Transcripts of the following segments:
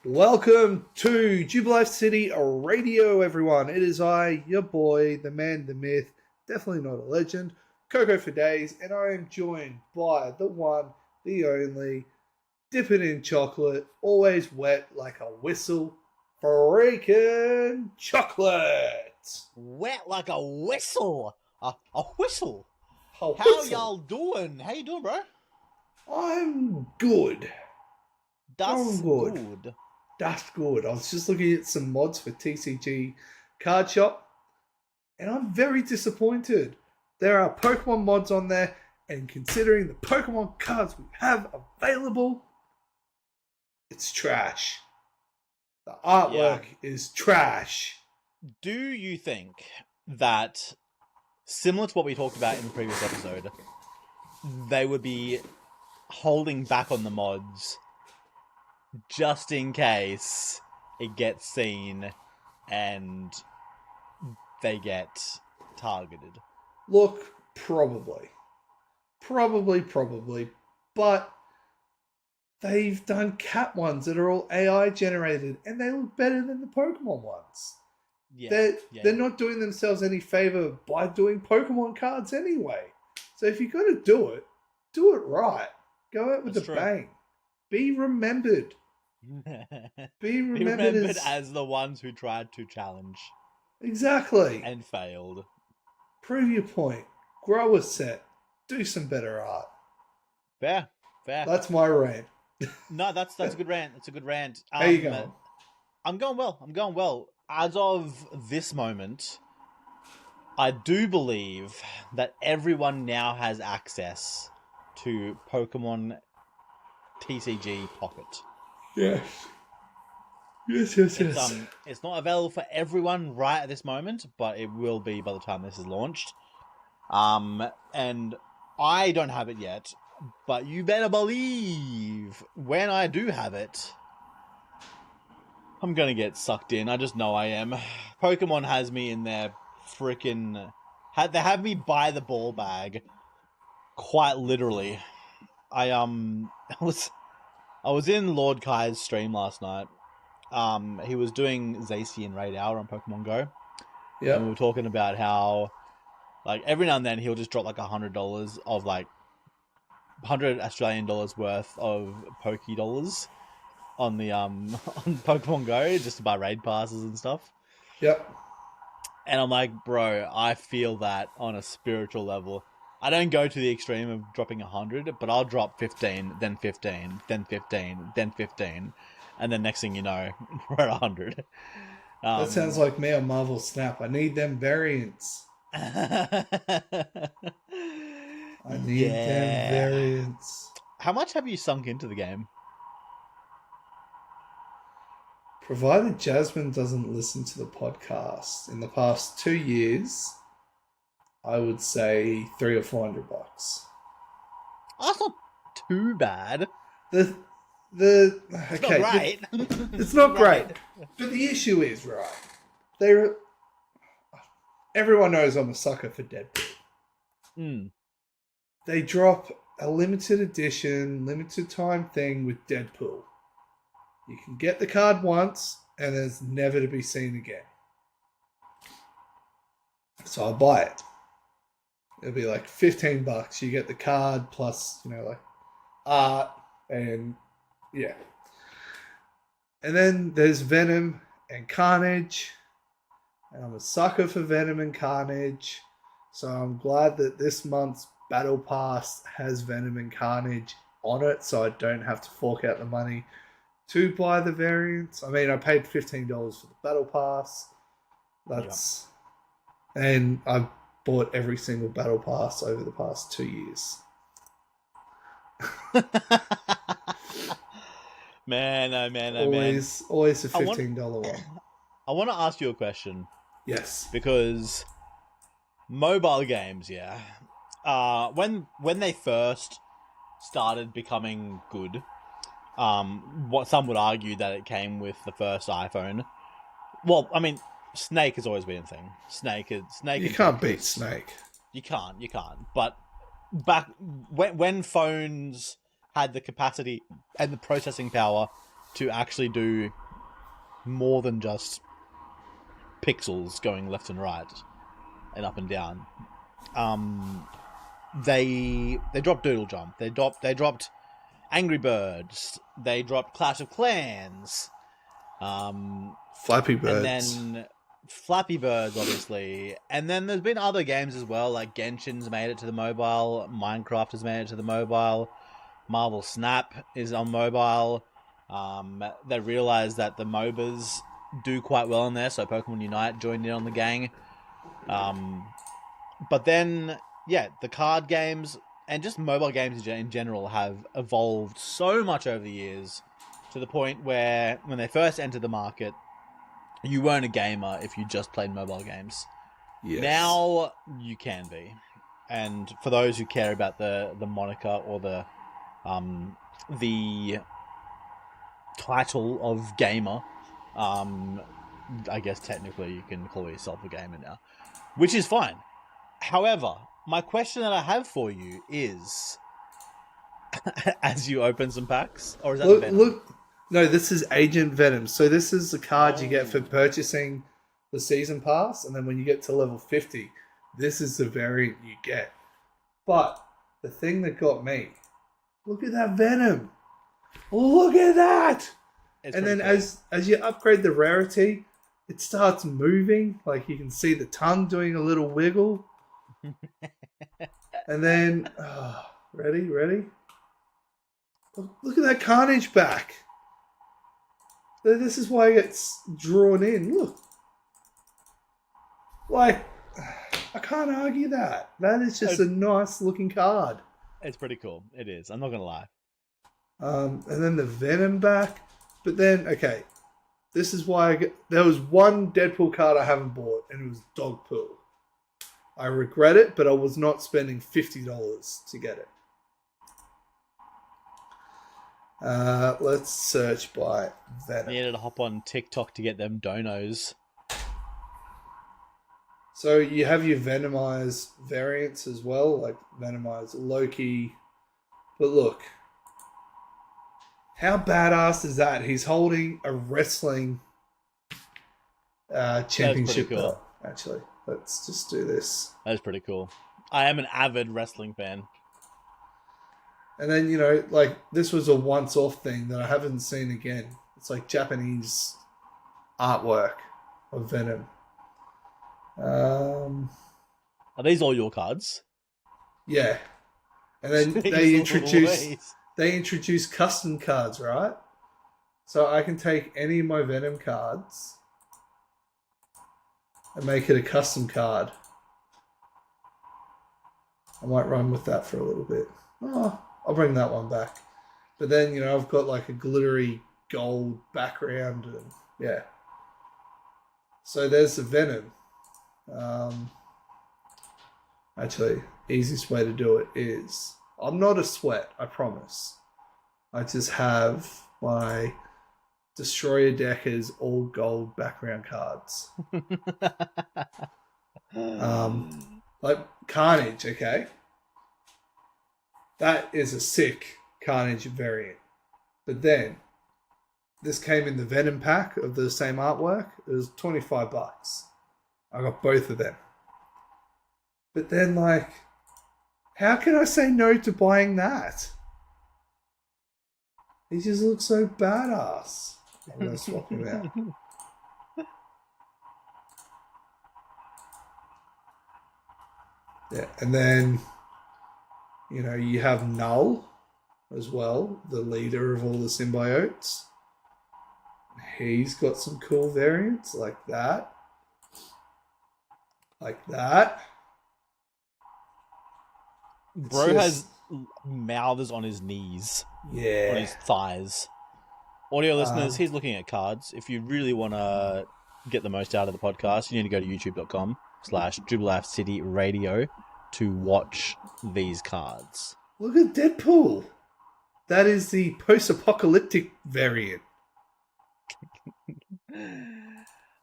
Welcome to Jubilife City Radio, everyone. It is I, your boy, the man, the myth, definitely not a legend, Coco for days, and I am joined by the one, the only, dipping in chocolate, always wet like a whistle, freaking chocolate. Wet like a whistle. A whistle. A How whistle. y'all doing? How you doing, bro? I'm good. That's I'm good. good. That's good. I was just looking at some mods for TCG Card Shop, and I'm very disappointed. There are Pokemon mods on there, and considering the Pokemon cards we have available, it's trash. The artwork is trash. Do you think that, similar to what we talked about in the previous episode, they would be holding back on the mods just in case it gets seen and they get targeted? Look, probably. But they've done cat ones that are all AI generated, and they look better than the Pokemon ones. They're not doing themselves any favor by doing Pokemon cards anyway. So if you're going to do it right. Go out with a bang. Be remembered. Be remembered as the ones who tried to challenge. Exactly. And failed. Prove your point. Grow a set. Do some better art. Fair. That's my rant. No, that's a good rant. It's a good rant. How you going? I'm going well. As of this moment, I do believe that everyone now has access to Pokemon TCG Pocket. Yes. It's not available for everyone right at this moment, but it will be by the time this is launched. And I don't have it yet, but you better believe when I do have it, I'm gonna get sucked in. I just know I am. Pokemon has me in their freaking... They have me by the ball bag, quite literally. I was in Lord Kai's stream last night. He was doing Zacian Raid Hour on Pokemon Go. Yeah. And we were talking about how, like, every now and then he'll just drop like $100 of like 100 Australian dollars worth of Poke dollars on the on Pokemon Go just to buy raid passes and stuff. Yep. And I'm like, bro, I feel that on a spiritual level. I don't go to the extreme of dropping 100, but I'll drop 15, then 15, then 15, then 15, and then next thing you know, we're at 100. That sounds like me on Marvel Snap. I need them variants. I need them variants. How much have you sunk into the game? Provided Jasmine doesn't listen to the podcast, in the past 2 years, I would say $300 or $400. That's not too bad. It's not great. It's not great. But the issue is, right, everyone knows I'm a sucker for Deadpool. They drop a limited edition, limited time thing with Deadpool. You can get the card once, and it's never to be seen again. So I buy it. It'll be like $15. You get the card plus, like art and yeah. And then there's Venom and Carnage. And I'm a sucker for Venom and Carnage. So I'm glad that this month's Battle Pass has Venom and Carnage on it, so I don't have to fork out the money to buy the variants. I mean, I paid $15 for the Battle Pass. And I've bought every single Battle Pass over the past 2 years. Man. Always a $15 one. I want to ask you a question. Yes. Because mobile games, when they first started becoming good, what some would argue that it came with the first iPhone. Well, I mean, Snake has always been a thing. Snake. You can't beat Snake. You can't. But back when phones had the capacity and the processing power to actually do more than just pixels going left and right and up and down. They dropped Doodle Jump. They dropped Angry Birds. They dropped Clash of Clans. Flappy Birds. And then Flappy Birds, obviously. And then there's been other games as well, like Genshin's made it to the mobile. Minecraft has made it to the mobile. Marvel Snap is on mobile. They realized that the MOBAs do quite well in there, so Pokemon Unite joined in on the gang. But then, yeah, the card games and just mobile games in general have evolved so much over the years to the point where when they first entered the market, you weren't a gamer if you just played mobile games. Yes. Now you can be. And for those who care about the moniker or the title of gamer, I guess technically you can call yourself a gamer now, which is fine. However, my question that I have for you is, as you open some packs, or is that Venom? No, this is Agent Venom. So this is the card you get for purchasing the season pass, and then when you get to level 50, this is the variant you get. But the thing that got me, look at that Venom. Look at that. And then cool. as you upgrade the rarity, it starts moving. Like you can see the tongue doing a little wiggle. And then, ready? Look at that Carnage back. This is why it gets drawn in. Look. Like, I can't argue that. That is just a nice looking card. It's pretty cool. It is. I'm not going to lie. And then the Venom back. But then, okay, this is why there was one Deadpool card I haven't bought, and it was Dogpool. I regret it, but I was not spending $50 to get it. Let's search by Venom. You needed to hop on TikTok to get them donos. So you have your Venomized variants as well, like Venomized Loki. But look, how badass is that? He's holding a wrestling championship belt. Actually, let's just do this. That is pretty cool. I am an avid wrestling fan. And then, you know, like, this was a once-off thing that I haven't seen again. It's like Japanese artwork of Venom. Are these all your cards? Yeah. And then they introduce custom cards, right? So I can take any of my Venom cards and make it a custom card. I might run with that for a little bit. Oh, I'll bring that one back. But then, you know, I've got like a glittery gold background and yeah. So there's the Venom. Actually, easiest way to do it is, I'm not a sweat, I promise. I just have my Destroyer deck as all gold background cards. Like Carnage, okay? That is a sick Carnage variant. But then, this came in the Venom pack of the same artwork. It was $25. I got both of them. But then, like, how can I say no to buying that? He just looks so badass. I'm going to swap him out. Yeah, and then, you know, you have Null as well, the leader of all the symbiotes. He's got some cool variants like that. Like that. Bro has mouths on his knees. Yeah. On his thighs. Audio listeners, he's looking at cards. If you really want to get the most out of the podcast, you need to go to youtube.com/DribbleLifeCityRadio to watch these cards. Look at Deadpool. That is the post-apocalyptic variant.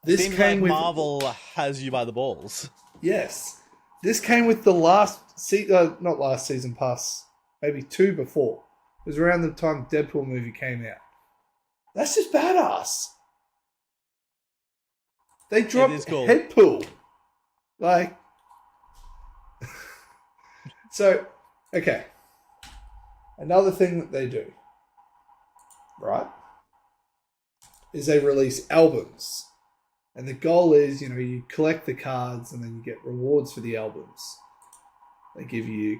This seems came like with Marvel has you by the balls. Yes. This came with the not last season pass, maybe 2 before. It was around the time Deadpool movie came out. That's just badass. They It dropped is cool. head pool. Like, so, okay. Another thing that they do, right, is they release albums. And the goal is, you collect the cards and then you get rewards for the albums. They give you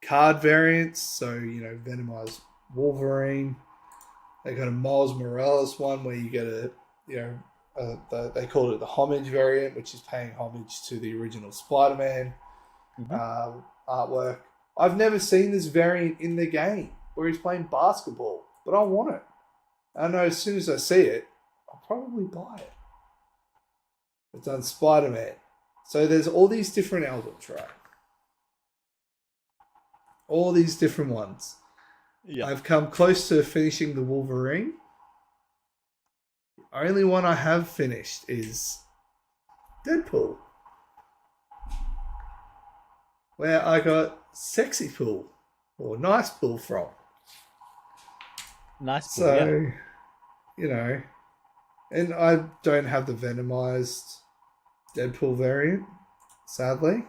card variants, so, Venomized Wolverine. They got a Miles Morales one where you get they call it the homage variant, which is paying homage to the original Spider-Man artwork. I've never seen this variant in the game where he's playing basketball, but I want it. I know as soon as I see it, I'll probably buy it. It's on Spider-Man. So there's all these different albums, right? All these different ones. Yeah. I've come close to finishing the Wolverine. The only one I have finished is Deadpool, where I got Sexy Pool or Nice Pool from. Nice pool, So, and I don't have the Venomized Deadpool variant, sadly.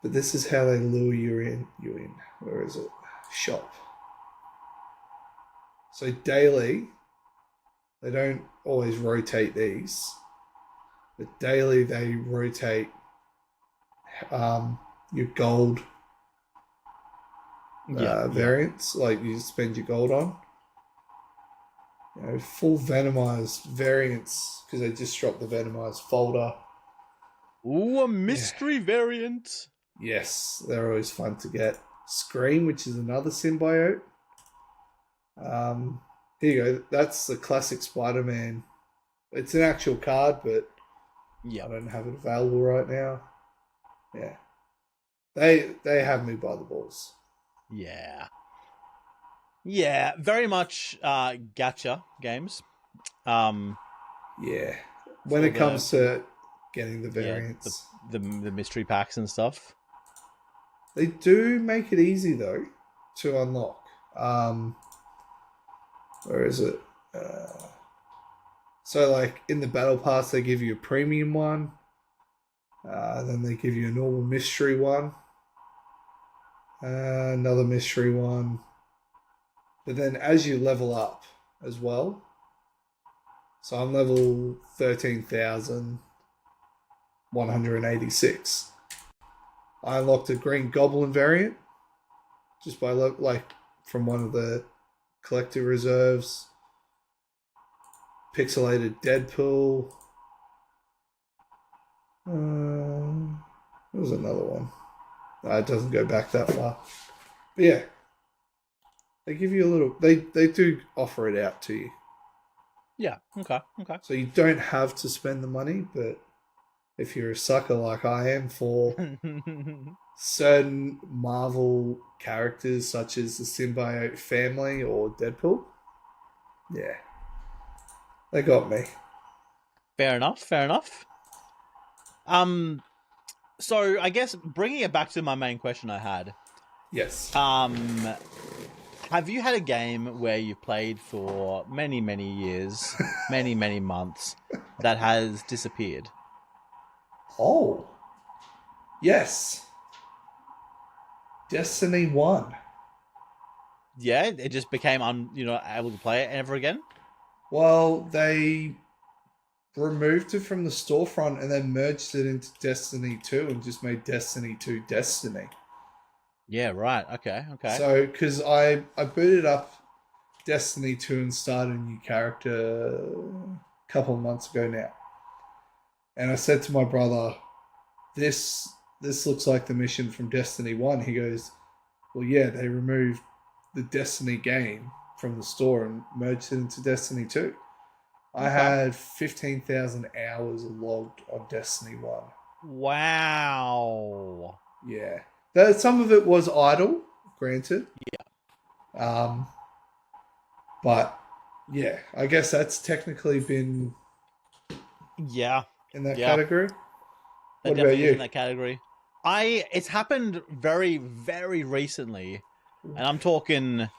But this is how they lure you in. Where is it? Shop. So daily, they don't always rotate these, but daily they rotate your gold variants, like you spend your gold on. Full Venomized variants, because they just dropped the Venomized folder. Ooh, a mystery variant. Yes, they're always fun to get. Scream, which is another symbiote. Here you go. That's the classic Spider-Man. It's an actual card, but I don't have it available right now. Yeah. They have me by the balls. Yeah. Yeah, very much gacha games. Yeah. When it comes to getting the variants. The mystery packs and stuff. They do make it easy, though, to unlock. Where is it? So, like, in the Battle Pass, they give you a premium one. Then they give you a normal mystery one. Another mystery one. But then as you level up as well. So I'm level 13,186. I unlocked a Green Goblin variant. Just by, from one of the collector reserves. Pixelated Deadpool. There was another one. It doesn't go back that far. But yeah. They give you a little... They do offer it out to you. Yeah, okay. So you don't have to spend the money, but if you're a sucker like I am for certain Marvel characters such as the Symbiote family or Deadpool, yeah. They got me. Fair enough. So I guess bringing it back to my main question I had. Yes. Have you had a game where you played for many, many years, many, many months, that has disappeared? Oh. Yes. Destiny 1. Yeah, it just became able to play it ever again? Well, they removed it from the storefront and then merged it into Destiny 2 and just made Destiny 2 Destiny. Yeah, right. Okay. So, because I booted up Destiny 2 and started a new character a couple of months ago now. And I said to my brother, this looks like the mission from Destiny 1. He goes, well, yeah, they removed the Destiny game from the store and merged it into Destiny 2. I had 15,000 hours logged on Destiny 1. Wow. Yeah. Some of it was idle, granted. Yeah. But, yeah, I guess that's technically been in that category. What about you? In that category. It's happened very, very recently. And I'm talking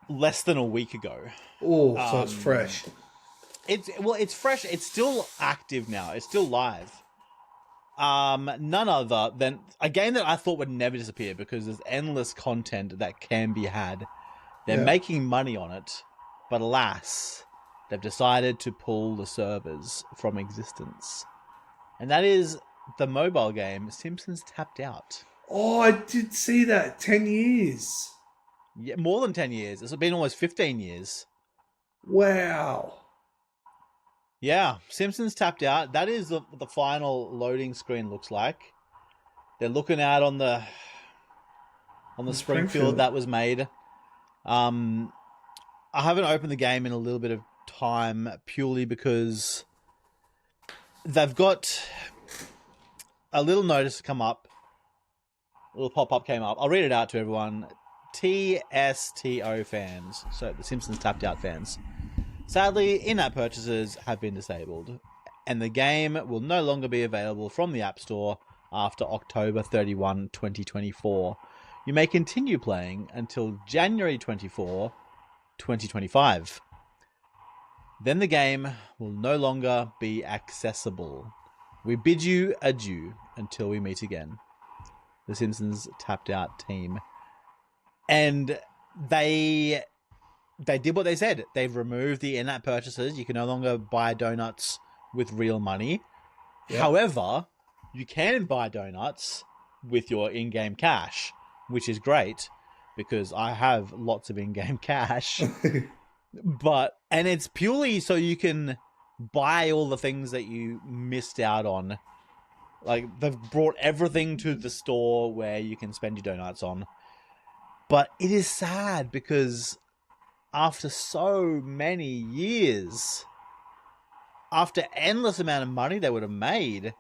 less than a week ago. Oh, so it's fresh. It's fresh. It's still active now. It's still live. None other than a game that I thought would never disappear because there's endless content that can be had. They're making money on it, but alas, they've decided to pull the servers from existence. And that is the mobile game Simpsons Tapped Out. Oh, I did see that. 10 years. Yeah, more than 10 years. It's been almost 15 years. Wow. Yeah, Simpsons Tapped Out. That is the final loading screen looks like. They're looking out on the Springfield that was made. I haven't opened the game in a little bit of time purely because they've got a little notice come up. A little pop-up came up. I'll read it out to everyone. TSTO fans. So the Simpsons Tapped Out fans. Sadly, in-app purchases have been disabled, and the game will no longer be available from the App Store after October 31, 2024. You may continue playing until January 24, 2025. Then the game will no longer be accessible. We bid you adieu until we meet again. The Simpsons Tapped Out team. And they did what they said. They've removed the in-app purchases. You can no longer buy donuts with real money. Yep. However, you can buy donuts with your in-game cash, which is great because I have lots of in-game cash. And it's purely so you can buy all the things that you missed out on. Like, they've brought everything to the store where you can spend your donuts on. But it is sad because after so many years, after endless amount of money they would have made,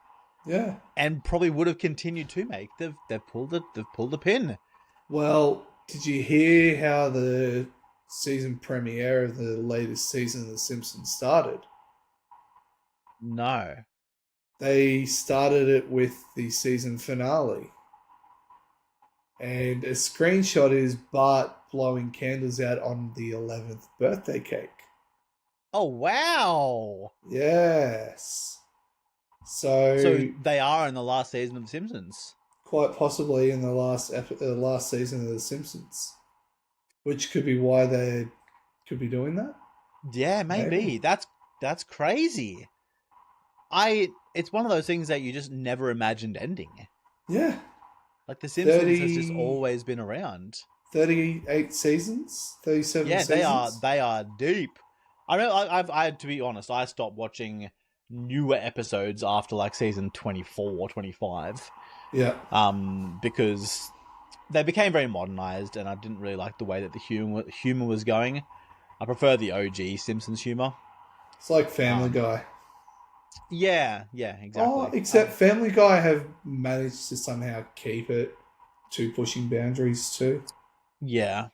and probably would have continued to make, they've pulled the pin. Well, did you hear how the season premiere of the latest season of The Simpsons started? No. They started it with the season finale. And a screenshot is Bart blowing candles out on the 11th birthday cake. Oh, wow. Yes. So they are in the last season of The Simpsons. Quite possibly in the last season of The Simpsons. Which could be why they could be doing that. Yeah, maybe. That's crazy. It's one of those things that you just never imagined ending. Yeah. Like, The Simpsons has just always been around. 38 seasons? 37 seasons? Yeah, they are deep. I know, I to be honest, I stopped watching newer episodes after, like, season 24, 25. Yeah. Because they became very modernized, and I didn't really like the way that the humor was going. I prefer the OG Simpsons humor. It's like Family Guy. Yeah, exactly. Oh, except Family Guy have managed to somehow keep it to pushing boundaries too. Yeah.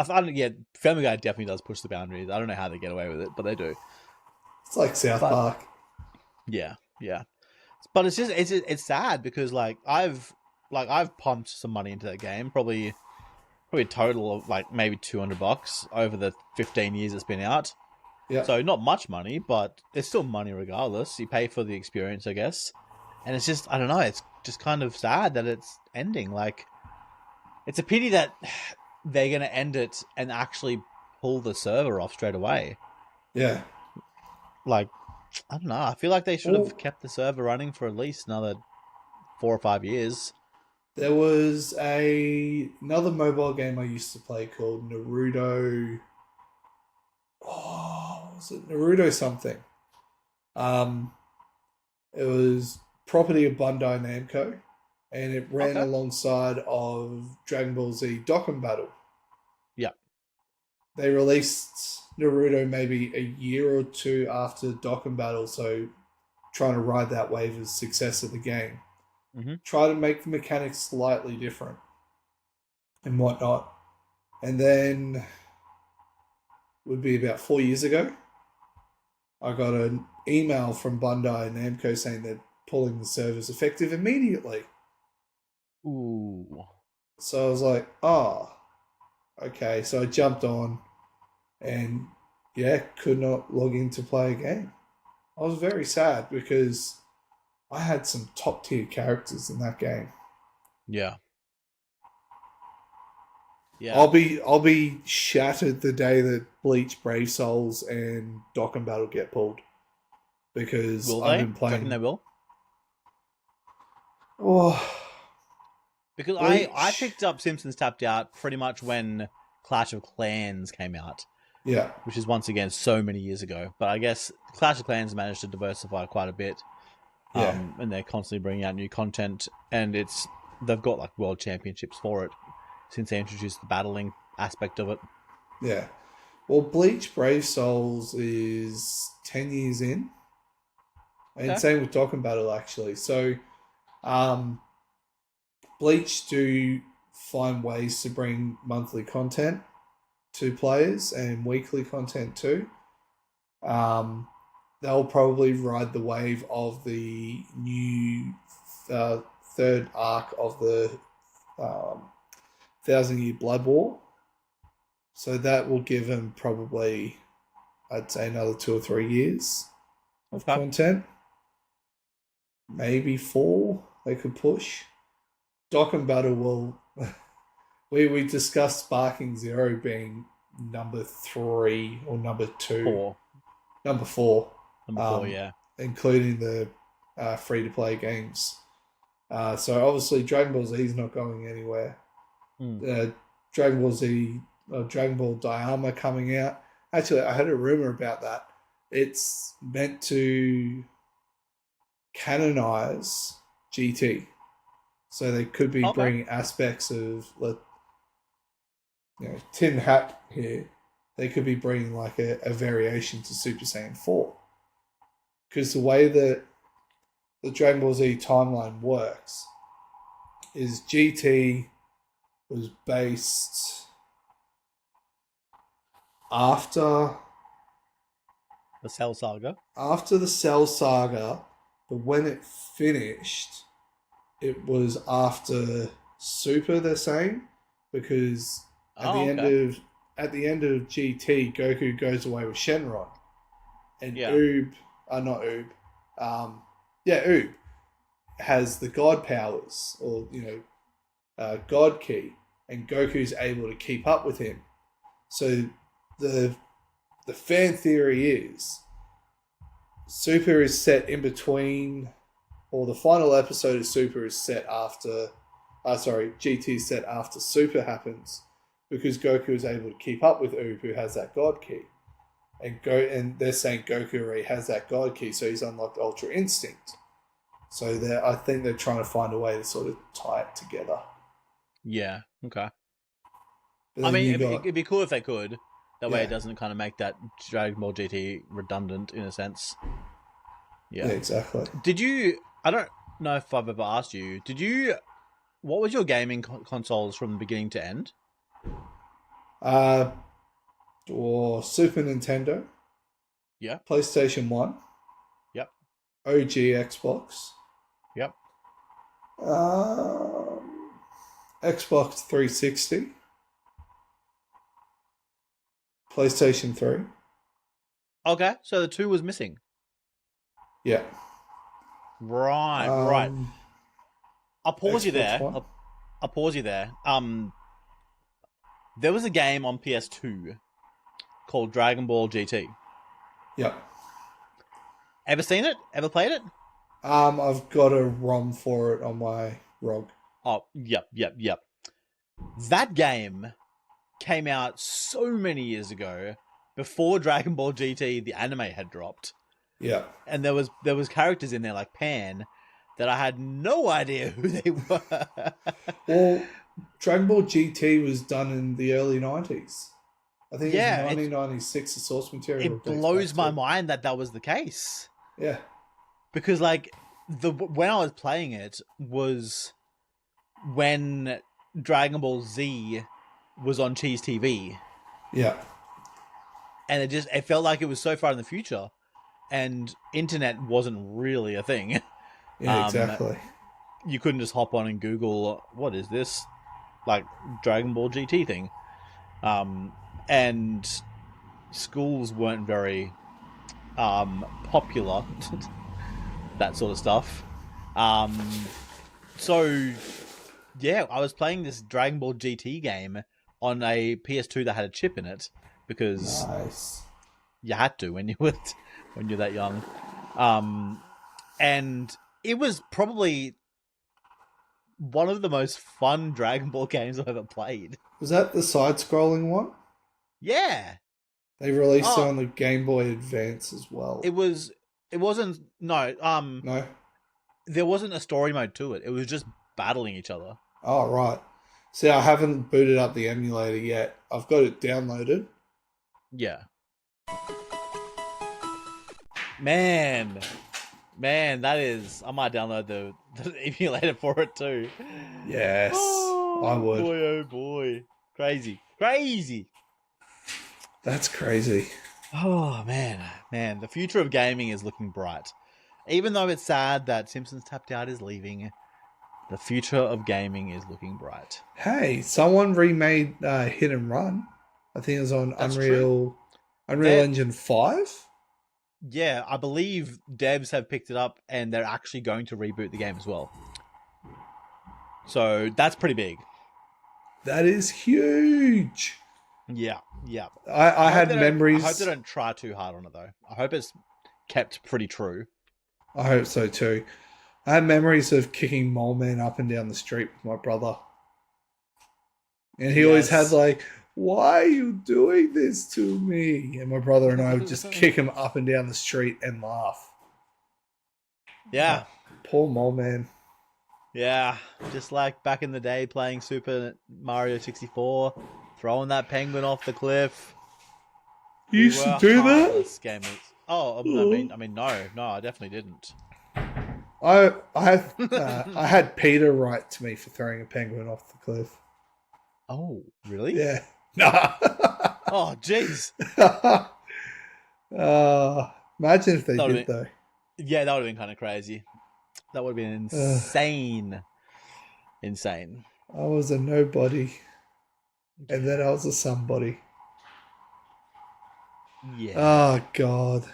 Family Guy definitely does push the boundaries. I don't know how they get away with it, but they do. It's like South Park. Yeah. But it's sad because I've pumped some money into that game, probably a total of like maybe $200 over the 15 years it's been out. Yeah. So not much money, but it's still money regardless. You pay for the experience, I guess. And it's just, I don't know, it's just kind of sad that it's ending. Like, it's a pity that they're going to end it and actually pull the server off straight away. Yeah. Like, I don't know. I feel like they should have kept the server running for at least another 4 or 5 years. There was another mobile game I used to play called Naruto. Oh, was it Naruto something? It was property of Bandai Namco, and it ran alongside of Dragon Ball Z Dokkan Battle. Yeah. They released Naruto maybe a year or two after Dokkan Battle, so trying to ride that wave of success of the game. Mm-hmm. Try to make the mechanics slightly different and whatnot. And then would be about 4 years ago, I got an email from Bandai Namco saying they're pulling the servers effective immediately. Ooh. So I was like, oh. Okay, so I jumped on and yeah, could not log in to play a game. I was very sad because I had some top tier characters in that game. Yeah. Yeah. I'll be shattered the day that Bleach, Brave Souls, and Dokkan Battle get pulled because Will I've they? Do been you reckon they playing. will? Oh, Because I Bleach. picked up Simpsons Tapped Out pretty much when Clash of Clans came out, Yeah, which is once again so many years ago. But I guess Clash of Clans managed to diversify quite a bit, yeah, and they're constantly bringing out new content, and they've got like world championships for it since they introduced the battling aspect of it. yeah. Well, Bleach, Brave Souls is 10 years in, and Okay. same with Dokkan Battle actually. So, um, Bleach do find ways to bring monthly content to players and weekly content too. Um, they'll probably ride the wave of the new uh, third arc of the um, Thousand Year Blood War. So that will give them probably, I'd say, another 2 or 3 years of Okay. content. Maybe 4 they could push. Dock and Battle will. We discussed Sparking Zero being number 3 or number 2, 4. number 4, Number 4, yeah. including the free to play games. So obviously Dragon Ball Z is not going anywhere. Mm. Dragon Ball Z, Dragon Ball Diarma coming out. Actually, I heard a rumor about that. It's meant to canonize GT. So they could be Okay. bringing aspects of, tin hat here. They could be bringing like a variation to Super Saiyan 4. Because the way that the Dragon Ball Z timeline works is GT was based after The Cell Saga. the Cell Saga, but when it finished, it was after Super. They're saying because at the Oh, end okay. of GT, Goku goes away with Shenron, and Yeah. Oob, not Oob, Oob has the God powers or God key, and Goku's able to keep up with him. So the fan theory is Super is set in between, or the final episode of Super is set after. GT is set after Super happens because Goku is able to keep up with Oob, who has that God key, and they're saying Goku already has that God key, so he's unlocked Ultra Instinct. So I think they're trying to find a way to sort of tie it together. Yeah. Okay. But I then mean, you got it'd be cool if they could. That way, it yeah, doesn't kind of make that Dragon Ball GT redundant in a sense. yeah, Yeah. exactly. Did you? I don't know if I've ever asked you. Did you? What was your gaming consoles from beginning to end? Or Super Nintendo, Yeah. PlayStation 1, Yep. OG Xbox, Yep. um, Xbox 360, PlayStation 3. Okay. So the 2 was missing. Yeah. Right. Right. I'll pause you Xbox there. One. I'll pause you there. There was a game on PS2 called Dragon Ball GT. Yeah. Ever seen it? Ever played it? I've got a ROM for it on my ROG. Oh, yep. That game came out so many years ago before Dragon Ball GT the anime had dropped. Yeah. And there was characters in there like Pan that I had no idea who they were. Well, Dragon Ball GT was done in the early 90s. I think it was Yeah, 1996, the source material. it blows my mind that was the case. Yeah. Because like when I was playing it was when Dragon Ball Z was on Cheese TV. Yeah. And it felt like it was so far in the future. And internet wasn't really a thing. Yeah, exactly. You couldn't just hop on and Google, what is this? Like, Dragon Ball GT thing. And schools weren't very popular, that sort of stuff. So yeah, I was playing this Dragon Ball GT game on a PS2 that had a chip in it because Nice. you had to when when you're that young. And it was probably one of the most fun Dragon Ball games I've ever played. Was that the side-scrolling one? Yeah. They released it Oh, on the Game Boy Advance as well. it was. It wasn't. No. No? There wasn't a story mode to it. It was just battling each other. Oh, right. See, I haven't booted up the emulator yet. I've got it downloaded. Yeah. Man, that is. I might download the emulator for it too. Yes, Oh, I would. Boy, oh boy, crazy. That's crazy. Oh man, the future of gaming is looking bright. Even though it's sad that Simpsons Tapped Out is leaving, the future of gaming is looking bright. Hey, someone remade Hit and Run. I think it was on That's Unreal They're- Engine 5. Yeah, I believe devs have picked it up and they're actually going to reboot the game as well. So that's pretty big. That is huge. Yeah. I had memories. I hope they don't try too hard on it though. I hope it's kept pretty true. I hope so too. I had memories of kicking Mole Man up and down the street with my brother. And he always had like, why are you doing this to me? And my brother and I would just kick him up and down the street and laugh. Yeah. Poor Mole Man. Yeah. Just like back in the day playing Super Mario 64, throwing that penguin off the cliff. You used to do that? Gamers. Oh, I mean, no, I definitely didn't. I had Peter write to me for throwing a penguin off the cliff. Oh, really? Yeah. Nah. Oh, jeez. Imagine if they did, though. Yeah, that would have been kind of crazy. That would have been insane. Insane. I was a nobody. And then I was a somebody. Yeah. Oh, God.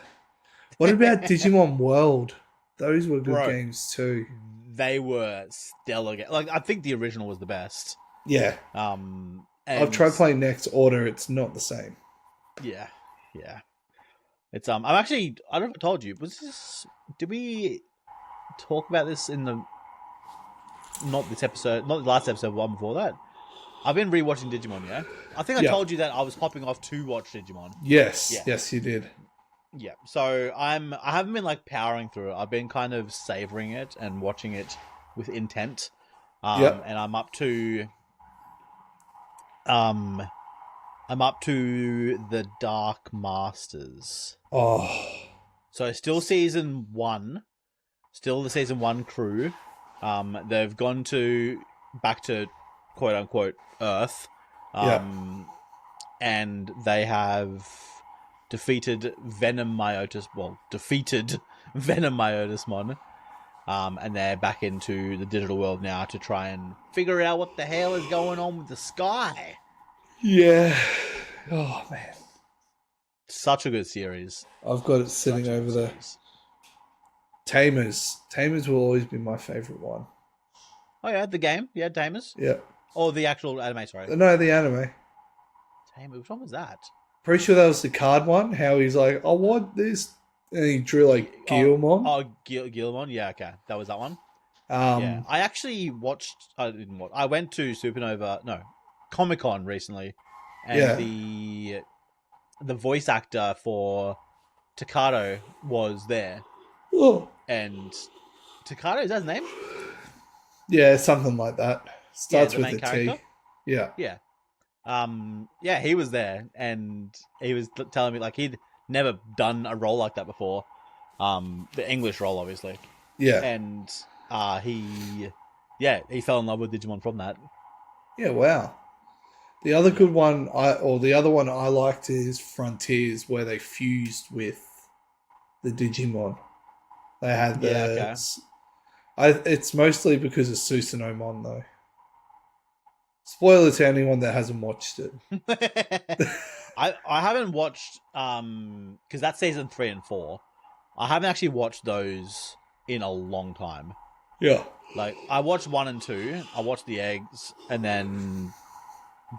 What about Digimon World? Those were good games, too. They were stellar. Like, I think the original was the best. Yeah. I've tried playing Next Order. It's not the same. Yeah. It's I'm actually. I don't know if I told you. Did we talk about this in the? Not this episode. Not the last episode. One before that. I've been rewatching Digimon. Yeah. I think I told you that I was hopping off to watch Digimon. Yes. Yes, you did. Yeah. So I haven't been like powering through it. I've been kind of savoring it and watching it with intent. And I'm up to. I'm up to the Dark Masters. Oh. So still season 1. Still the season 1 crew. They've gone back to quote unquote Earth. And they have defeated Venom Myotismon. And they're back into the digital world now to try and figure out what the hell is going on with the sky. Yeah. Oh, man. Such a good series. I've got it sitting over there. Tamers. Tamers will always be my favourite one. Oh, yeah, the game? Yeah, Tamers? Yeah. Or the actual anime, sorry. No, the anime. Tamers, which one was that? Pretty sure that was the card one. How he's like, I want this. And he drew like Guilmon. Guilmon? Yeah, okay. That was that one? Yeah. I actually I went to Comic-Con recently. And the voice actor for Takato was there. Oh. And Takato, is that his name? Yeah, something like that. Starts with a character? T. Yeah. Yeah. Yeah, he was there, and he was telling me like he'd never done a role like that before. The English role, obviously. Yeah. And he fell in love with Digimon from that. Yeah, wow. The other good one the other one I liked is Frontiers, where they fused with the Digimon. They had it's mostly because of Susanomon though. Spoiler to anyone that hasn't watched it. I haven't watched because that's season 3 and 4. I haven't actually watched those in a long time. Yeah. Like I watched 1 and 2. I watched the eggs and then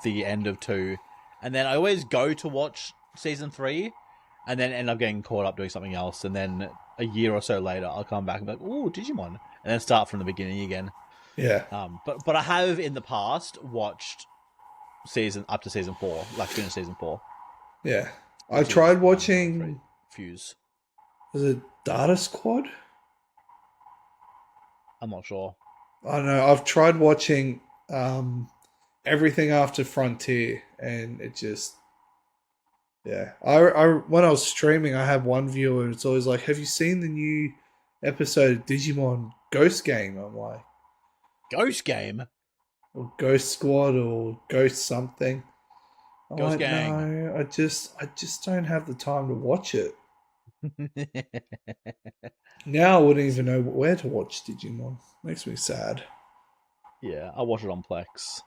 the end of 2, and then I always go to watch season 3, and then end up getting caught up doing something else, and then a year or so later I'll come back and be like, "Ooh, Digimon," and then start from the beginning again. Yeah. But I have in the past watched up to season 4, like finished season 4. Yeah. I tried watching Fuse. Was it Data Squad? I'm not sure. I don't know. I've tried watching everything after Frontier, and it just, yeah. I when I was streaming, I had one viewer, and it's always like, "Have you seen the new episode of Digimon Ghost Game?" I'm like, Ghost Game? Or Ghost Squad, or Ghost something. I'm Ghost like, Gang. no, I just don't have the time to watch it. Now I wouldn't even know where to watch Digimon. Makes me sad. Yeah, I watch it on Plex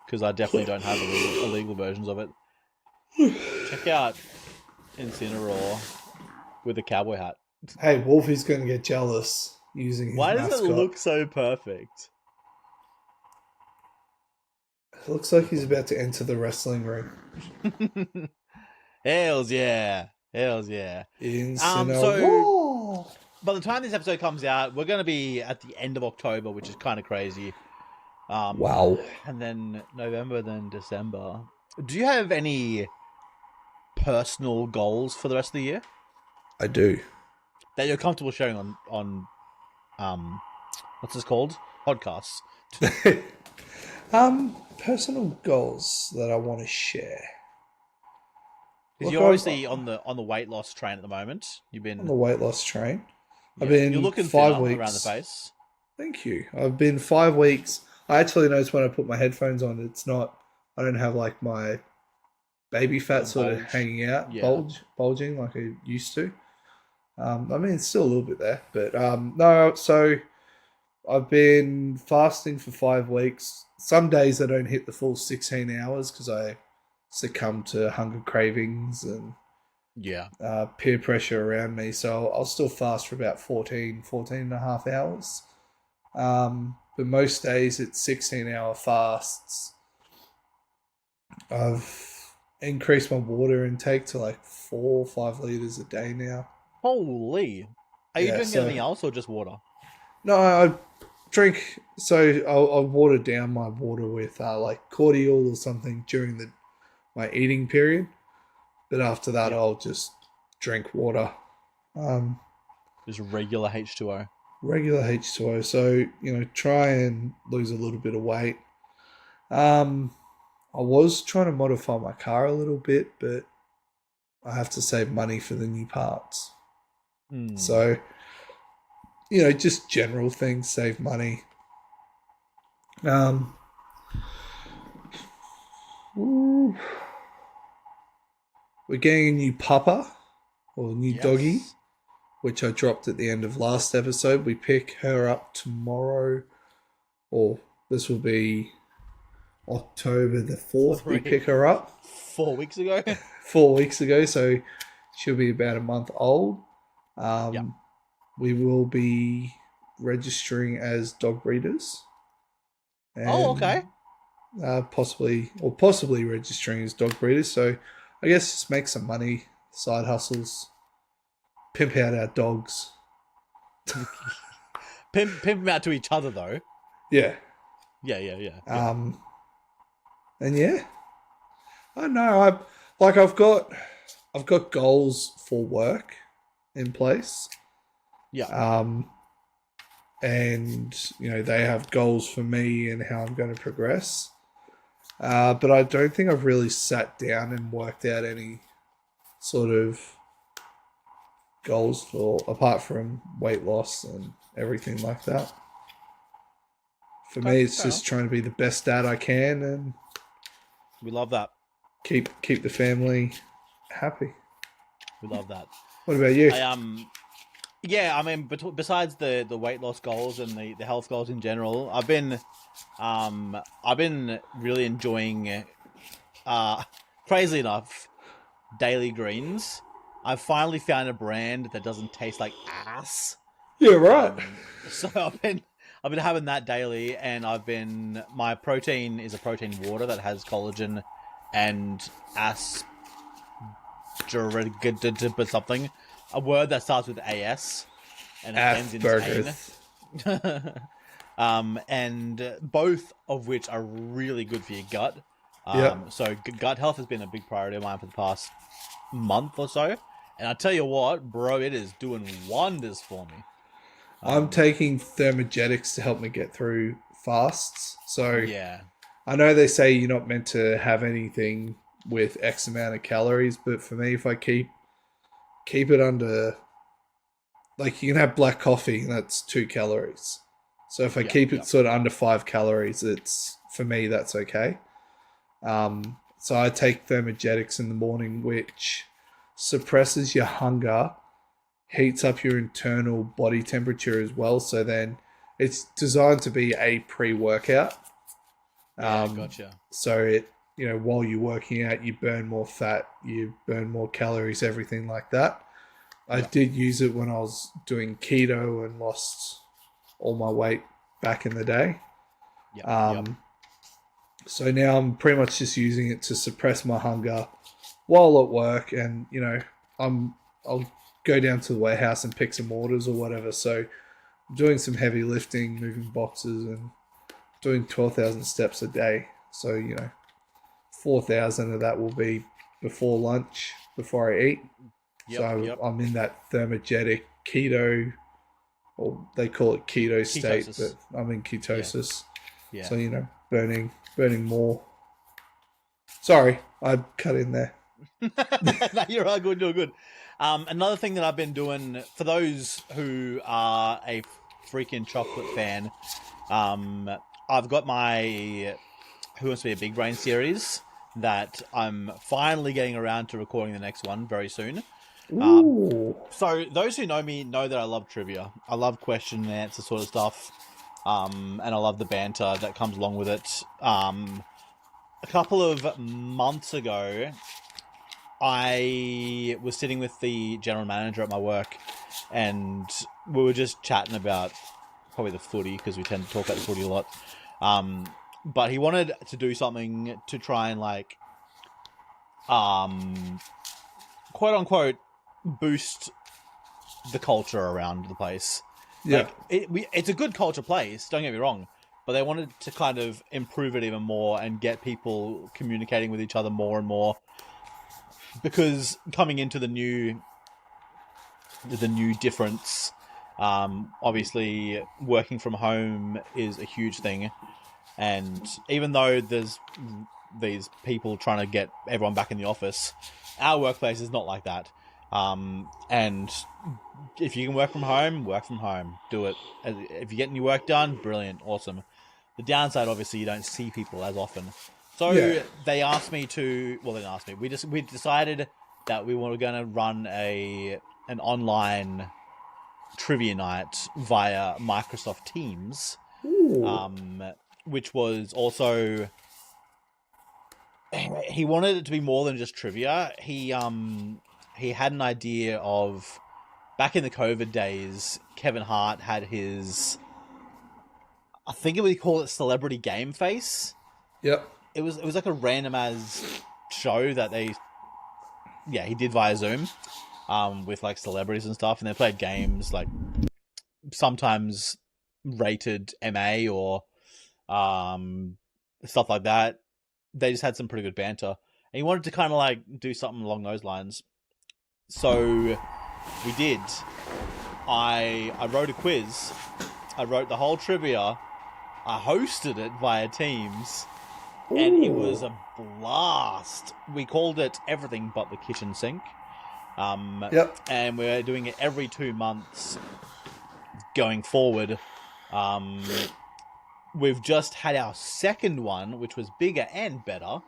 because I definitely don't have illegal versions of it. Check out Incineroar with a cowboy hat. Hey, Wolfie's going to get jealous using his Why mascot. does it look so perfect? It looks like he's about to enter the wrestling ring. Hells yeah. Hells yeah. So by the time this episode comes out, we're going to be at the end of October, which is kind of crazy. Wow. And then November, then December. Do you have any personal goals for the rest of the year? I do. That you're comfortable sharing on what's this called? Podcasts. Personal goals that I want to share. Because you're obviously on the weight loss train at the moment. You've been on the weight loss train. Yeah, I've been you're looking 5 weeks around the face. Thank you. I've been 5 weeks. I actually noticed when I put my headphones on, I don't have like my baby fat sort of hanging out, bulging like I used to. I mean, it's still a little bit there, but no. So I've been fasting for 5 weeks. Some days I don't hit the full 16 hours because I succumb to hunger cravings and peer pressure around me. So I'll still fast for about 14 and a half hours. But most days it's 16-hour fasts. I've increased my water intake to like 4 or 5 liters a day now. Holy. Are you drinking anything else or just water? No, I drink. So I'll water down my water with like cordial or something during my eating period. But after that, I'll just drink water. Just regular H2O. Regular H2O. So, try and lose a little bit of weight. I was trying to modify my car a little bit, but I have to save money for the new parts. So, just general things, save money. We're getting a new pupper or new doggy, which I dropped at the end of last episode. We pick her up tomorrow, or this will be October the 4th. We pick her up 4 weeks ago. 4 weeks ago, so she'll be about a month old. We will be registering as dog breeders. Okay. Possibly registering as dog breeders. So I guess just make some money, side hustles, pimp out our dogs. Pimp them out to each other though. Yeah. Yeah. And yeah, I know. I've got goals for work in place. Yeah. And they have goals for me and how I'm going to progress. But I don't think I've really sat down and worked out any sort of goals apart from weight loss and everything like that. For me, it's just trying to be the best dad I can and we love that. Keep the family happy. We love that. What about you? Yeah, I mean, besides the weight loss goals and the health goals in general, I've been really enjoying, crazy enough, daily greens. I've finally found a brand that doesn't taste like ass. Yeah, right. So I've been having that daily, and my protein is a protein water that has collagen and something, a word that starts with as and it ends in tane. Asperger's. And both of which are really good for your gut. Yep. So gut health has been a big priority of mine for the past month or so. And I tell you what, bro, it is doing wonders for me. I'm taking thermogenics to help me get through fasts. So Yeah, I know they say you're not meant to have anything with X amount of calories, but for me, if I keep it under, like, you can have black coffee and that's 2 calories. So if I keep it sort of under 5 calories, it's, for me, that's okay. So I take thermogenics in the morning, which suppresses your hunger, heats up your internal body temperature as well. So then it's designed to be a pre-workout. gotcha. So it, while you're working out, you burn more fat, you burn more calories, everything like that. I did use it when I was doing keto and lost all my weight back in the day. So now I'm pretty much just using it to suppress my hunger while at work, and I'll go down to the warehouse and pick some orders or whatever. So I'm doing some heavy lifting, moving boxes, and doing 12,000 steps a day. So 4,000 of that will be before lunch, before I eat. I'm in that thermogenic keto, or they call it keto state, but I'm in ketosis. Yeah. So burning more. Sorry, I cut in there. No, you're all good. You're good. Another thing that I've been doing, for those who are a freaking chocolate fan, I've got my Who Wants to Be a Big Brain series that I'm finally getting around to recording the next one very soon. So those who know me know that I love trivia. I love question and answer sort of stuff. And I love the banter that comes along with it. A couple of months ago, I was sitting with the general manager at my work, and we were just chatting about probably the footy, because we tend to talk about the footy a lot. But he wanted to do something to try and, like, quote unquote, boost the culture around the place. Yeah. Like, it's a good culture place, don't get me wrong, but they wanted to kind of improve it even more and get people communicating with each other more and more, because coming into the new difference, obviously working from home is a huge thing, and even though there's these people trying to get everyone back in the office, our workplace is not like that. And if you can work from home, do it. If you're getting your work done, brilliant, awesome. The downside, obviously, you don't see people as often. So they asked me to, well, they didn't ask me. We decided that we were going to run an online trivia night via Microsoft Teams, which was also, he wanted it to be more than just trivia. He had an idea of, back in the COVID days, Kevin Hart had his, I think we call it Celebrity Game Face. Yep. It was like a random as show that he did via Zoom, with like celebrities and stuff, and they played games, like sometimes rated MA or stuff like that. They just had some pretty good banter, and he wanted to kind of like do something along those lines. So we did. I wrote a quiz. I wrote the whole trivia. I hosted it via Teams. And it was a blast. We called it Everything But the Kitchen Sink. And we're doing it every 2 months going forward. We've just had our second one, which was bigger and better.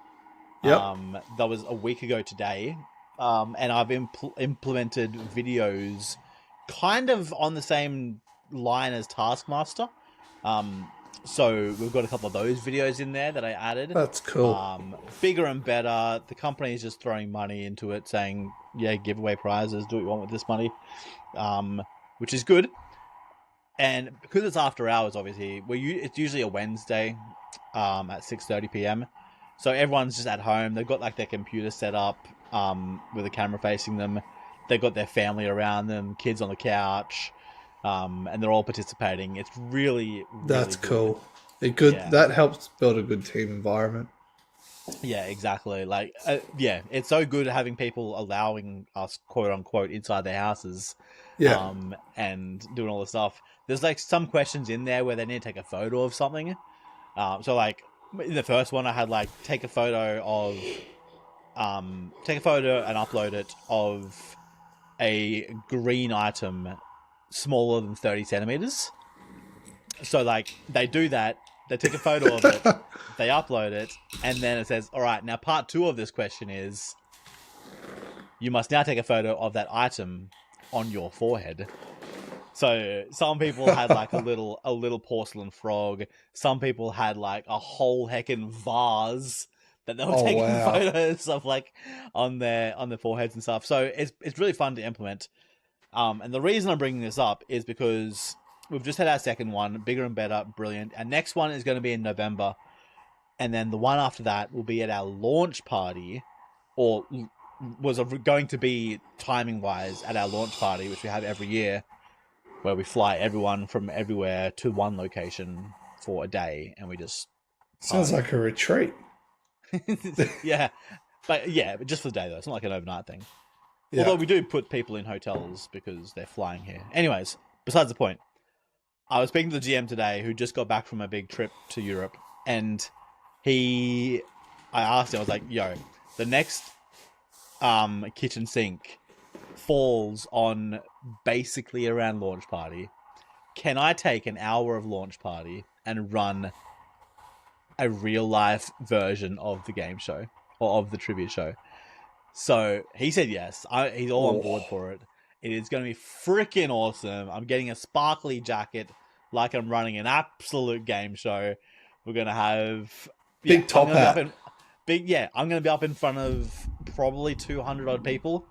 That was a week ago today. And I've implemented videos kind of on the same line as Taskmaster. So we've got a couple of those videos in there that I added. That's cool. Bigger and better. The company is just throwing money into it, saying, yeah, give away prizes, do what you want with this money, which is good. And because it's after hours, obviously, it's usually a Wednesday at 6:30 p.m. So everyone's just at home. They've got like their computer set up with a camera facing them. They've got their family around them, kids on the couch. And they're all participating. It's really That's good. cool. Yeah. That helps build a good team environment. Yeah, exactly. Like, it's so good having people allowing us, quote unquote, inside their houses. Yeah. And doing all the stuff. There's like some questions in there where they need to take a photo of something. So like in the first one, I had like take a photo and upload it of a green item smaller than 30 centimeters. So like they do that, they take a photo of it, they upload it, and then it says, all right, now part 2 of this question is you must now take a photo of that item on your forehead. So some people had like a little porcelain frog. Some people had like a whole heckin' vase that they were taking photos of, like on their foreheads and stuff. So it's really fun to implement. And the reason I'm bringing this up is because we've just had our second one, bigger and better, brilliant. Our next one is going to be in November. And then the one after that will be at our launch party, or was going to be timing-wise at our launch party, which we have every year, where we fly everyone from everywhere to one location for a day, and we just... Sounds like a retreat. Yeah. But just for the day, though. It's not like an overnight thing. Yeah. Although we do put people in hotels because they're flying here. Anyways, besides the point, I was speaking to the GM today who just got back from a big trip to Europe, and I asked him, I was like, yo, the next kitchen sink falls on basically around launch party. Can I take an hour of launch party and run a real life version of the game show or of the trivia show? So he said yes. He's all on board for it. It is going to be freaking awesome. I'm getting a sparkly jacket like I'm running an absolute game show. We're going to have... Big top hat. I'm going to be up in front of probably 200 odd people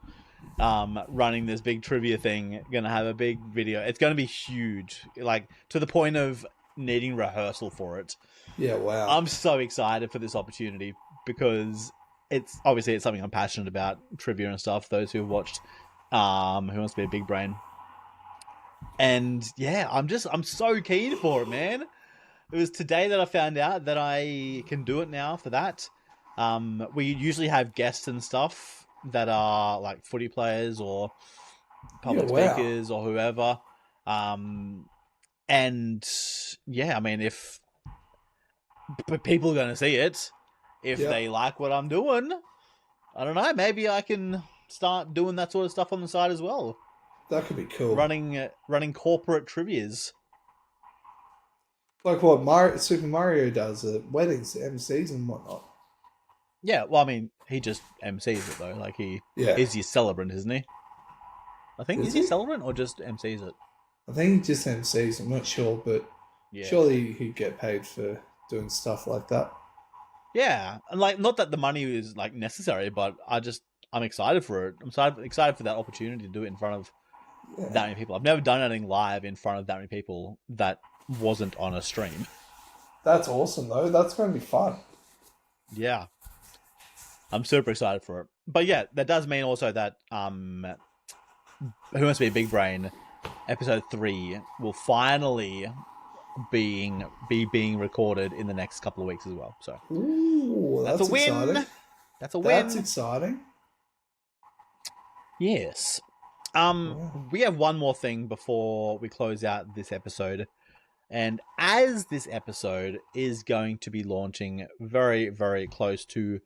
running this big trivia thing. Going to have a big video. It's going to be huge. Like, to the point of needing rehearsal for it. Yeah, wow. I'm so excited for this opportunity because... It's something I'm passionate about, trivia and stuff. Those who have watched Who Wants to Be a Big Brain, and yeah, I'm so keen for it, man. It was today that I found out that I can do it now. For that, we usually have guests and stuff that are like footy players or public speakers or whoever, and yeah, I mean, if people are going to see it. If they like what I'm doing, I don't know, maybe I can start doing that sort of stuff on the side as well. That could be cool. Running corporate trivias. Like what Super Mario does at weddings, MCs and whatnot. Yeah, well, I mean, he just MCs it though. Like is he a celebrant, isn't he? I think, is he a celebrant or just MCs it? I think he just MCs, I'm not sure, but surely he'd get paid for doing stuff like that. Yeah, and like, not that the money is like necessary, but I'm excited for it. I'm excited for that opportunity to do it in front of that many people. I've never done anything live in front of that many people that wasn't on a stream. That's awesome, though. That's going to be fun. Yeah, I'm super excited for it. But yeah, that does mean also that Who Wants to Be a Big Brain episode 3 will finally being recorded in the next couple of weeks as well. So that's a win. Exciting. That's a win. That's exciting. Yes. We have one more thing before we close out this episode. And as this episode is going to be launching very, very close to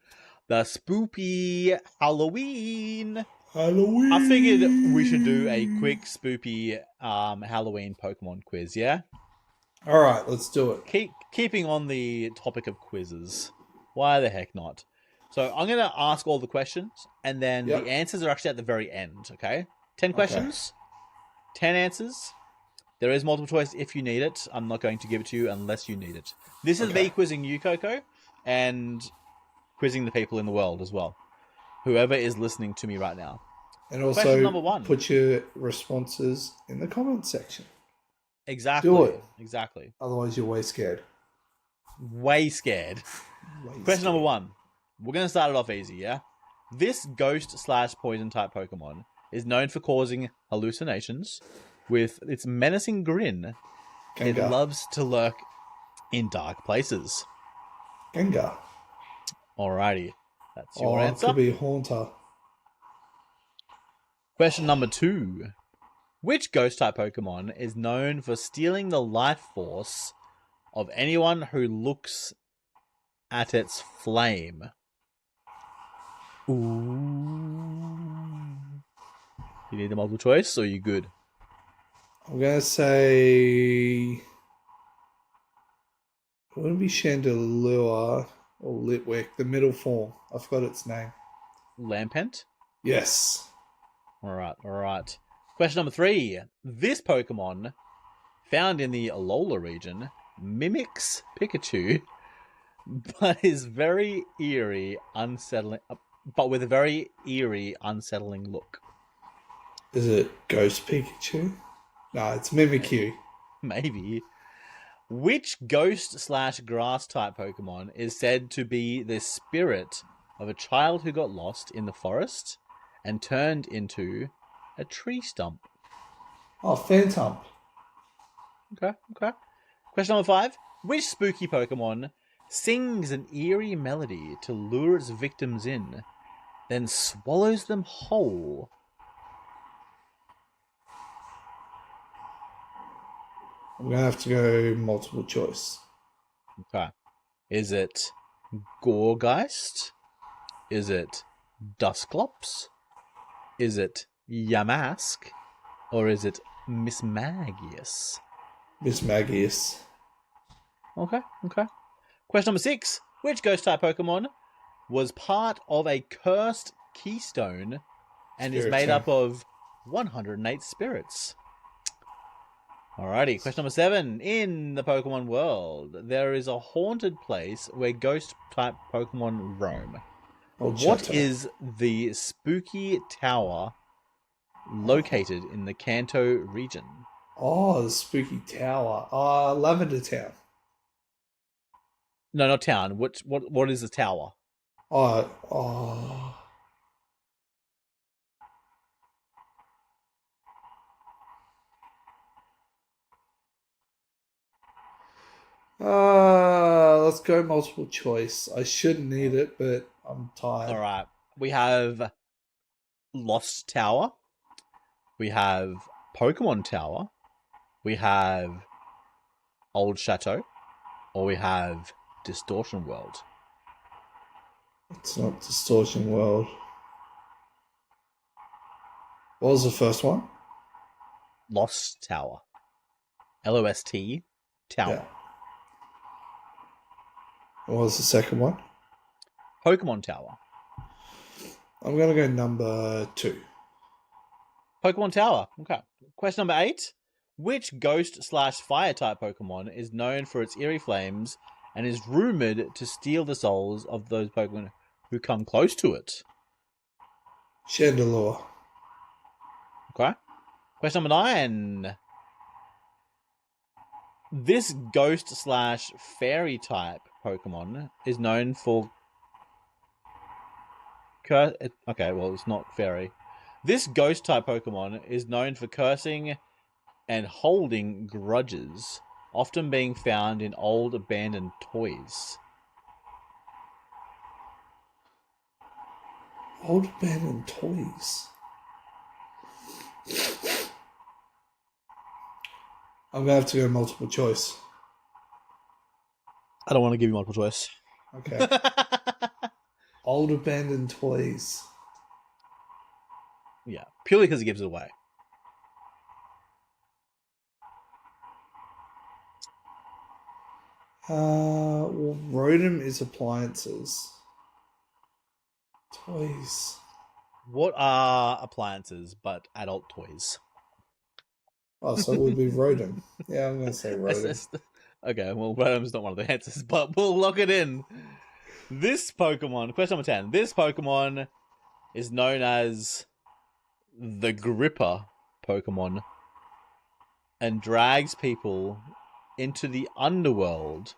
the spoopy Halloween, I figured we should do a quick spoopy Halloween Pokemon quiz, yeah? All right, let's do it. Keeping on the topic of quizzes. Why the heck not? So I'm going to ask all the questions, and then the answers are actually at the very end, okay? 10 questions, 10 answers. There is multiple choice if you need it. I'm not going to give it to you unless you need it. This is me quizzing you, Coco, and quizzing the people in the world as well. Whoever is listening to me right now. And also, question number 1. Put your responses in the comment section. Exactly. Do it. Exactly. Otherwise, you're way scared. Way scared. Question number 1. We're going to start it off easy, yeah? This ghost/poison type Pokemon is known for causing hallucinations. With its menacing grin, Gengar. it loves to lurk in dark places. Gengar. Alrighty. That's your answer. It could be Haunter. Question number 2. Which ghost-type Pokemon is known for stealing the life force of anyone who looks at its flame? Ooh. You need the multiple choice, or are you good? I'm going to say... It wouldn't be Chandelure or Litwick, the middle form. I forgot its name. Lampent? Yes. Alright. Question number 3. This Pokemon, found in the Alola region, mimics Pikachu, but is very eerie, unsettling. But with a very eerie, unsettling look. Is it Ghost Pikachu? No, it's Mimikyu. Maybe. Which ghost/grass type Pokemon is said to be the spirit of a child who got lost in the forest and turned into a tree stump? Oh, Phantom. Okay. Question number 5. Which spooky Pokemon sings an eerie melody to lure its victims in, then swallows them whole? I'm going to have to go multiple choice. Okay. Is it Gorgeist? Is it Dusclops? Is it Yamask? Or is it Mismagius? Mismagius. Okay. Question number 6. Which ghost-type Pokemon was part of a cursed keystone and is made up of 108 spirits? Alrighty, question number 7. In the Pokemon world, there is a haunted place where ghost-type Pokemon roam. What is the spooky tower located in the Kanto region? Oh, the spooky tower. Lavender Town. No, not town. What is the tower? Let's go multiple choice. I shouldn't need it, but I'm tired. All right. We have Lost Tower. We have Pokemon Tower. We have Old Chateau. Or we have Distortion World. It's not Distortion World. What was the first one? Lost Tower. L-O-S-T Tower. Yeah. What was the second one? Pokemon Tower. I'm going to go number 2. Pokemon Tower. Okay. Question number 8. Which ghost/fire type Pokemon is known for its eerie flames and is rumored to steal the souls of those Pokemon who come close to it? Chandelure. Okay. Question number 9. This ghost/fairy type Pokemon is known for... Okay, well, it's not fairy. This ghost type Pokemon is known for cursing and holding grudges, often being found in old abandoned toys. Old abandoned toys. I'm going to have to go multiple choice. I don't want to give you multiple choice. Okay. Old abandoned toys. Yeah, purely because it gives it away. Well, Rotom is appliances. Toys. What are appliances but adult toys? Oh, so it would be Rotom. Yeah, I'm going to say Rotom. Okay, well, Rotom's not one of the answers, but we'll lock it in. This Pokemon, question number 10. This Pokemon is known as the Gripper Pokemon and drags people into the underworld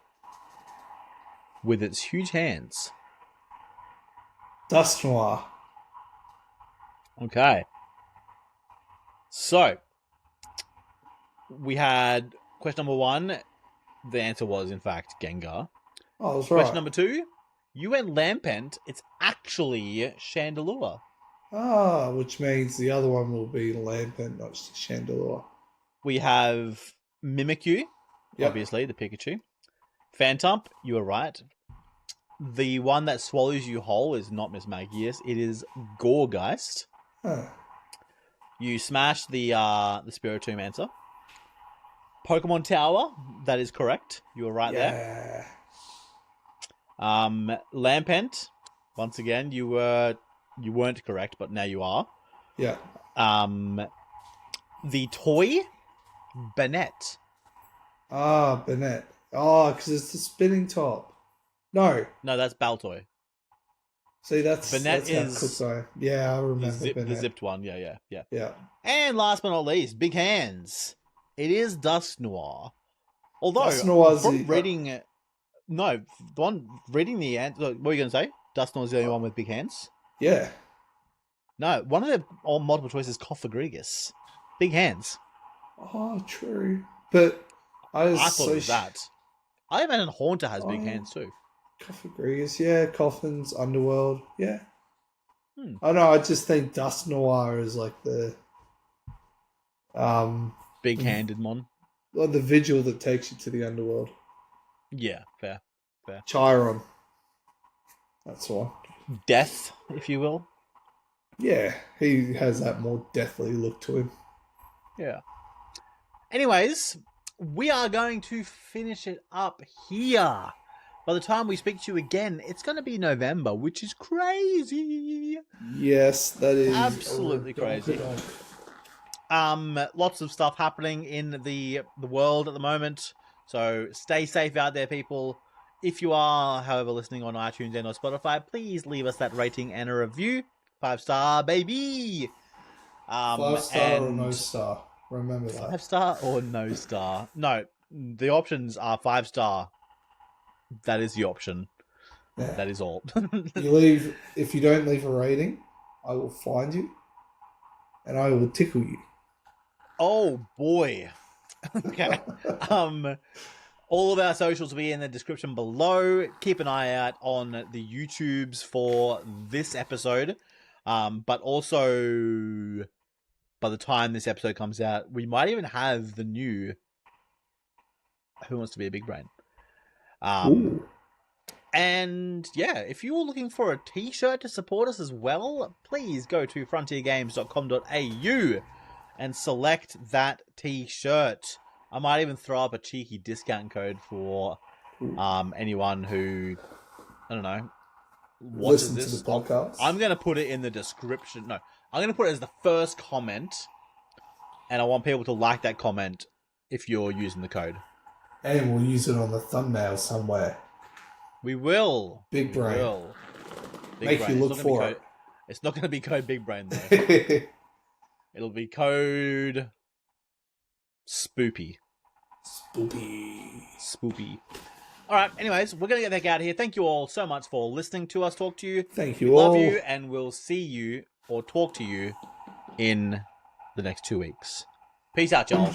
with its huge hands. Dusknoir. Okay. So, we had question number 1. The answer was, in fact, Gengar. Oh, that's Question right. number 2. You went Lampent. It's actually Chandelure. Ah, which means the other one will be Lampent, not Chandelure. We have Mimikyu, Yep. obviously, the Pikachu. Phantump, you were right. The one that swallows you whole is not Miss Magius. It is Gourgeist. Huh. You smashed the Spiritomb answer. Pokemon Tower, that is correct. You were right there. Lampent, once again, you weren't correct, but now you are. Yeah. The toy, Banette. Ah, Banette. Oh, because it's the spinning top. No, that's Baltoy. see, that's Banette is yeah, I remember the zipped one. Yeah. Yeah. And last but not least, big hands. It is Dusknoir. Although Dusknoir's from reading, the one reading the answer. What were you going to say? Dusknoir's the only one with big hands. Yeah. No, one of the all multiple choices is Cofagrigus. Big hands. Oh, true. But I thought it was that. I imagine Haunter has big hands too. Cofagrigus, yeah. Coffins, Underworld, yeah. I know. I just think Dusknoir is like the big-handed mon. Well, the vigil that takes you to the Underworld. Yeah, fair. Chiron. That's one. Death, if you will. Yeah, he has that more deathly look to him. Yeah. Anyways, we are going to finish it up here. By the time we speak to you again, it's going to be November, which is crazy. Yes, that is absolutely crazy. Lots of stuff happening in the world at the moment. So stay safe out there, people. If you are, however, listening on iTunes and or Spotify, please leave us that rating and a review. 5-star, baby. 5-star or no star. Remember that. 5-star or no star. No, the options are 5-star. That is the option. Yeah. That is all. If you don't leave a rating, I will find you and I will tickle you. Oh boy. Okay. All of our socials will be in the description below. Keep an eye out on the YouTubes for this episode. But also, by the time this episode comes out, we might even have the new Who Wants to Be a Big Brain? And yeah, if you're looking for a t-shirt to support us as well, please go to frontiergames.com.au and select that t-shirt. I might even throw up a cheeky discount code for anyone who, I don't know, watches this. To the podcast. I'm going to put it in the description. No, I'm going to put it as the first comment, and I want people to like that comment if you're using the code. And we'll use it on the thumbnail somewhere. We will. Big Brain. We will. Make brain. You look for it. It's not going to be code Big Brain, though. It'll be code Spoopy. Spoopy. All right, anyways, we're going to get the heck out of here. Thank you all so much for listening to us talk to you. Thank you all. Love you, and we'll see you or talk to you in the next 2 weeks. Peace out, y'all.